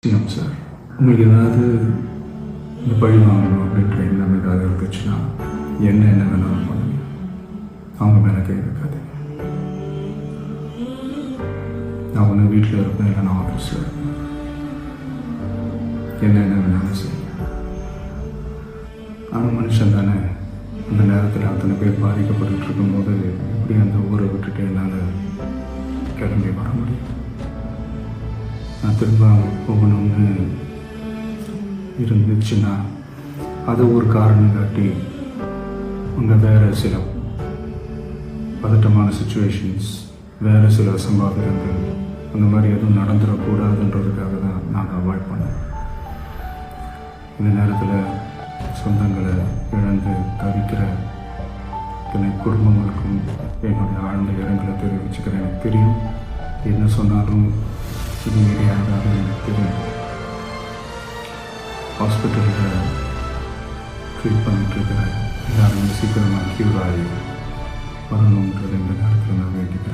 Sir, உங்களுக்கு ஏதாவது இந்த பழி வாங்கணும் அப்படின்ற எண்ணம் ஏதாவது இருந்துச்சுன்னா என்ன வேணாலும் பண்ணுங்க. அவங்க மேலே கை வைக்காது. நான் ஒன்று வீட்டில் இருப்பேன், இல்லை நான் ஆஃபீஸில் இருப்பேன். என்ன வேணாலும் சரி. ஆனால் மனுஷன் தானே, அந்த நேரத்தில் அத்தனை பேர் பாதிக்கப்பட்டு இருக்கும்போது எப்படி அந்த ஊரை விட்டுட்டு என்னால் கிளம்பி வர முடியும்? நான் திரும்ப போகணும்னு இருந்துச்சுன்னா அதை ஒரு காரணம் காட்டி அங்கே வேறு சில பதட்டமான சுச்சுவேஷன்ஸ், வேறு சில சம்பாவிதங்கள் அந்த மாதிரி எதுவும் நடந்துடக்கூடாதுன்றதுக்காக தான் நான் அவாய்ட் பண்ணேன். இந்த நேரத்தில் சொந்தங்களை இழந்து தவிக்கிற இத்தனை குடும்பங்களுக்கும் என்னுடைய ஆழ்ந்த இரங்கலை தெரிவிச்சுக்கிறேன். எனக்கு தெரியும், என்ன சொன்னாலும் இது மீறியாகாது எனக்கு தெரியும். ஹாஸ்பிட்டலில் ட்ரீட் பண்ணிட்டு இருக்கிற எல்லாருமே சீக்கிரமாக க்யூர் ஆகி வரணுன்றது இந்த நேரத்தில் நான் வேண்டிக்கிறேன்.